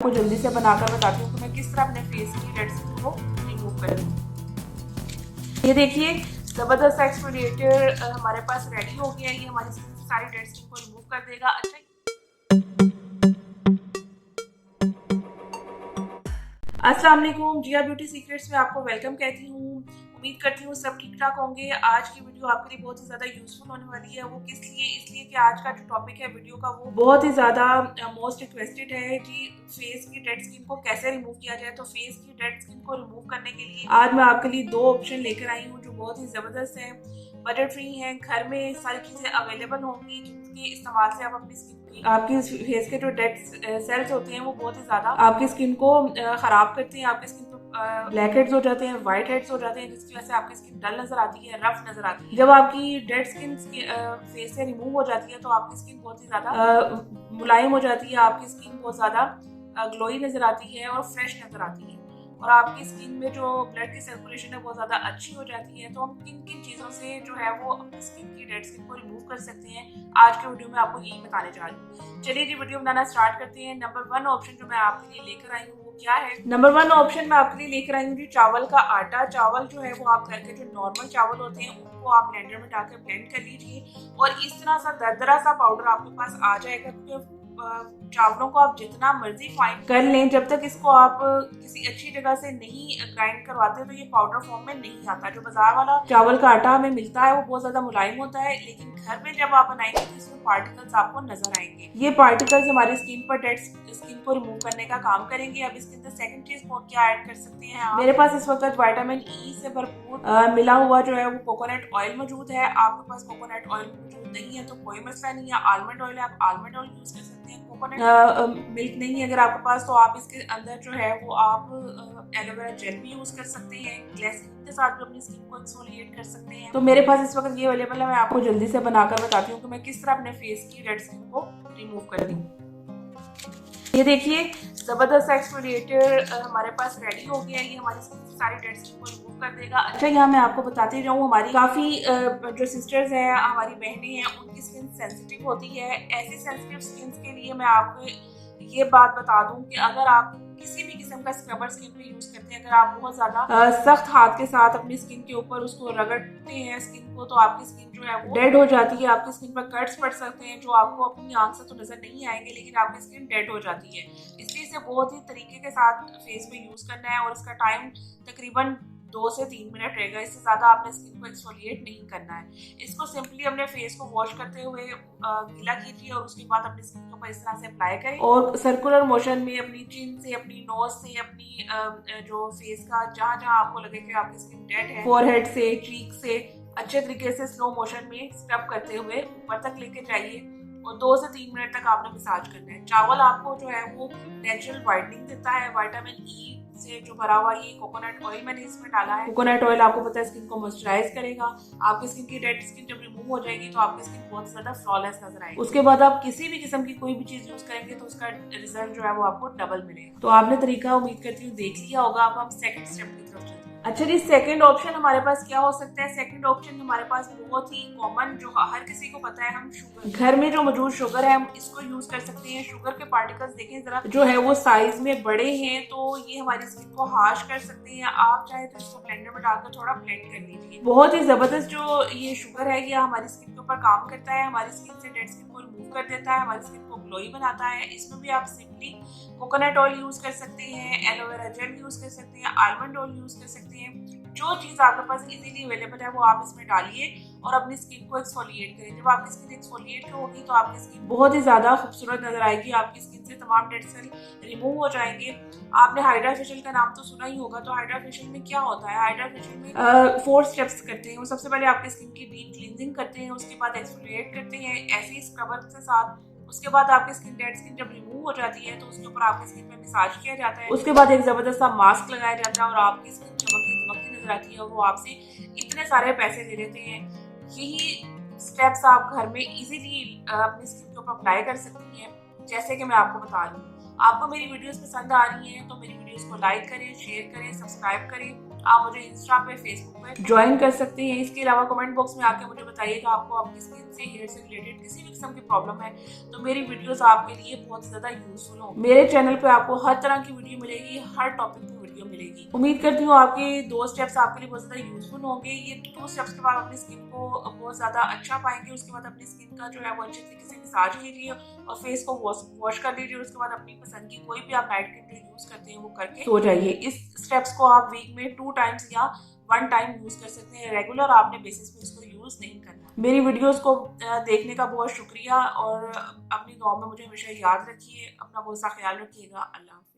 आपको जल्दी से बनाकर बताती हूँ कि मैं किस तरह अपने फेस की डेड स्किन को रिमूव कर दूँ। ये देखिए ज़बरदस्त एक्सफोलिएटर हमारे पास रेडी हो गया है। ये हमारी स्किन से सारी डेड स्किन को रिमूव कर देगा। अस्सलाम वालेकुम, जिया ब्यूटी सीक्रेट्स में आपको वेलकम कहती हूँ। उम्मीद करती हूँ सब ठीक ठाक होंगे। आज की वीडियो आपके लिए बहुत ही ज़्यादा यूजफुल होने वाली है। वो किस लिए? इसलिए कि आज का जो टॉपिक है वीडियो का वो बहुत ही ज़्यादा मोस्ट रिक्वेस्टेड है कि फेस की डेड स्किन को कैसे रिमूव किया जाए। तो फेस की डेड स्किन को रिमूव करने के लिए आज मैं आपके लिए दो ऑप्शन लेकर आई हूँ जो बहुत ही ज़बरदस्त है, बजट फ्री है, घर में सारी चीज़ें अवेलेबल होंगी जिनके इस्तेमाल से आप अपनी स्किन आपकी फेस के जो डेड सेल्स होते हैं वो बहुत ही ज़्यादा आपकी स्किन को ख़राब करते हैं। आपकी स्किन पर ब्लैक हेड्स हो जाते हैं, व्हाइट हेड्स हो जाते हैं, जिसकी वजह से आपकी स्किन डल नजर आती है, रफ नजर आती है। जब आपकी डेड स्किन फेस से रिमूव हो जाती है तो आपकी स्किन बहुत ही ज़्यादा मुलायम हो जाती है, आपकी स्किन बहुत ज़्यादा ग्लोई नजर आती है और फ्रेश नजर आती है और आपकी स्किन में जो ब्लड की सर्कुलेशन है बहुत ज़्यादा अच्छी हो जाती है। तो हम किन किन चीज़ों से जो है वो अपनी स्किन की डेड स्किन को रिमूव कर सकते हैं, आज के वीडियो में आपको यही बताने जा रही हूँ। चलिए जी वीडियो बनाना स्टार्ट करते हैं। नंबर 1 ऑप्शन जो मैं आपके लिए लेकर आई हूँ वो क्या है? नंबर 1 ऑप्शन मैं आपके लिए लेकर आई हूँ जी चावल का आटा। चावल जो है वो आप घर के जो नॉर्मल चावल होते हैं उनको आप ब्लेंडर में डालकर ब्लेंड कर लीजिए और इस तरह सा दरदरा सा पाउडर आपके पास आ जाएगा। चावलों को आप जितना मर्जी फाइन कर लें, जब तक इसको आप किसी अच्छी जगह से नहीं ग्राइंड करवाते तो ये पाउडर फॉर्म में नहीं आता। जो बाजार वाला चावल का आटा हमें मिलता है वो बहुत ज्यादा मुलायम होता है, लेकिन घर में जब आप बनाएंगे तो इसमें पार्टिकल्स आपको नजर आएंगे। ये पार्टिकल्स हमारी स्किन पर डेड स्किन को रिमूव करने का काम करेंगे। अब इसके अंदर सेकंड चीज को क्या ऐड कर सकते हैं आप? मेरे पास इस वक्त विटामिन ई से भरपूर मिला हुआ जो है वो कोकोनट ऑयल मौजूद है। आपके पास कोकोनट ऑयल मौजूद नहीं है तो कोई मसला नहीं है, आलमंड ऑयल है, आप आलमंड ऑयल यूज कर सकते हैं। कोकोनट मिल्क नहीं है अगर आपके पास तो आप इसके अंदर जो है वो आप एलोवेरा जेल भी यूज कर सकते हैं। ग्लिसरीन के साथ भी अपनी स्किन को एक्सफोलिएट कर सकते हैं। तो मेरे पास इस वक्त ये अवेलेबल है। मैं आपको जल्दी से बनाकर बताती हूँ कि मैं किस तरह अपने फेस की डेड स्किन को रिमूव कर दूँ। ये देखिए जबरदस्त एक्सफोलिएटर हमारे पास रेडी हो गया है। ये हमारी स्किन से सारी डेड स्किन को रिमूव कर देगा। अच्छा यहाँ मैं आपको बताती रहूँ, हमारी काफी जो सिस्टर्स हैं, हमारी बहनें हैं, उनकी स्किन सेंसिटिव होती है। ऐसी सेंसिटिव स्किन के लिए मैं आपको ये बात बता दूं कि अगर आप किसी भी किस्म का स्क्रबर स्किन पे यूज करते हैं, अगर आप बहुत ज्यादा सख्त हाथ के साथ अपनी स्किन के ऊपर उसको रगड़ते हैं स्किन को, तो आपकी स्किन जो है वो डेड हो जाती है। आपकी स्किन पर कट्स पड़ सकते हैं जो आपको अपनी आंख से तो नजर नहीं आएंगे, लेकिन आपकी स्किन डेड हो जाती है। इसलिए इसे बहुत ही तरीके के साथ फेस पे यूज करना है और इसका टाइम तकरीबन 2 से 3 मिनट रहेगा। इससे ज्यादा आपने स्किन को एक्सफोलिएट नहीं करना है। इसको सिंपली अपने फेस को वॉश करते हुए गीला कीजिए और उसके बाद अपनी स्किन के ऊपर इस तरह से अप्लाई करें और सर्कुलर मोशन में अपनी चिन से, अपनी नोज से, अपनी जो फेस का जहाँ जहाँ आपको लगे कि आपकी स्किन डेड है, फोरहेड से, चीक से अच्छे तरीके से स्लो मोशन में स्क्रब करते हुए ऊपर तक लेके जाइए और 2 से 3 मिनट तक आपने मसाज करना है। चावल आपको जो है वो नेचुरल वाइटनिंग देता है। विटामिन ई से जो भरा हुआ ये कोकोनट ऑयल मैंने इसमें डाला है। कोकोनट ऑयल आपको पता है स्किन को मॉइस्चराइज करेगा। आपकी स्किन की डेड स्किन जब रिमूव हो जाएगी तो आपकी स्किन बहुत ज्यादा फ्लॉलेस नजर आएगी। उसके बाद आप किसी भी किस्म की कोई भी चीज यूज करेंगे तो उसका रिजल्ट जो है वो आपको डबल मिलेगा। तो आपने तरीका उम्मीद करती हूँ देख लिया होगा। अब हम सेकंड स्टेप की तरफ चलते हैं। अच्छा जी, सेकंड ऑप्शन हमारे पास क्या हो सकता है? सेकंड ऑप्शन हमारे पास बहुत ही कॉमन, जो हर किसी को पता है, हम शुगर, घर में जो मौजूद शुगर है हम इसको यूज कर सकते हैं। शुगर के पार्टिकल्स देखें जरा, जो है वो साइज में बड़े हैं तो ये हमारी स्किन को हार्श कर सकते हैं। आप चाहे तो इसको ब्लेंडर में डालकर थोड़ा ब्लेंड कर लीजिए। बहुत ही जबरदस्त जो ये शुगर है ये हमारी स्किन के ऊपर काम करता है, हमारी स्किन से डेड स्किन को रिमूव कर देता है, हमारी स्किन को ग्लोई बनाता है। इसमें भी आप सिंपली कोकोनट ऑयल यूज कर सकते हैं, एलोवेरा जेल यूज कर सकते हैं, आलमंड ऑयल यूज कर सकते हैं। जो चीज आपके पास इजीली अवेलेबल है वो आप इसमें डालिए और अपनी स्किन को एक्सफोलिएट करें। जब आपकी स्किन एक्सफोलिएट होगी तो आपकी स्किन बहुत ही ज्यादा खूबसूरत नजर आएगी। आपकी स्किन से तमाम डेड सेल रिमूव हो जाएंगे। आपने हाइड्रा फेशियल का नाम तो सुना ही होगा। तो हाइड्रा फेशियल में क्या होता है? हाइड्रा फेशियल में 4 स्टेप्स करते हैं। वो सबसे पहले आपकी स्किन की डीप क्लींजिंग करते हैं, उसके बाद एक्सफोलिएट करते हैं ऐसे ही स्क्रबर के साथ। उसके बाद आपकी स्किन डेड स्किन जब रिमूव हो जाती है तो उसके ऊपर आपकी स्किन पे मसाज किया जाता है। उसके बाद एक जबरदस्त सा मास्क लगाया जाता है और आपकी स्किन चमकती दमकती नजर आती है और वो आपसे इतने सारे पैसे दे देते हैं। यही स्टेप्स आप घर में इजीली अपनी स्किन के ऊपर अप्लाई कर सकती हैं, जैसे कि मैं आपको बता रही हूँ। आपको मेरी वीडियोस पसंद आ रही हैं तो मेरी वीडियोस को लाइक करें, शेयर करें, सब्सक्राइब करें आप मुझे इंस्टा पे, फेसबुक पे ज्वाइन कर सकते हैं। इसके अलावा कमेंट बॉक्स में आके मुझे बताइएगा आपको अपनी स्किन से, हेयर से रिलेटेड किसी भी किस्म की प्रॉब्लम है, तो मेरी वीडियोस आपके लिए बहुत ज़्यादा यूजफुल होंगी। मेरे चैनल पे आपको हर तरह की वीडियो मिलेगी, हर टॉपिक पे वीडियो मिलेगी। उम्मीद करती हूँ आपके 2 स्टेप्स आपके लिए बहुत ज़्यादा यूजफुल होंगे। ये 2 स्टेप्स के बाद अपनी स्किन को बहुत ज़्यादा अच्छा पाएंगे। उसके बाद अपनी स्किन का जो है वो अच्छे तरीके से मसाज कीजिए और फेस को वॉश कर लीजिए। उसके बाद अपनी पसंद की कोई भी आप नाइट क्रीम जो यूज करते हैं वो करके सो जाइए। इस स्टेप्स को आप वीक में 2 टाइम्स या 1 टाइम यूज कर सकते हैं। रेगुलर आपने बेसिस पे इसको यूज नहीं करना। मेरी वीडियोस को देखने का बहुत शुक्रिया और अपनी दुआ में मुझे हमेशा याद रखिए। अपना बहुत सा ख्याल रखिएगा। अल्लाह हाफिज।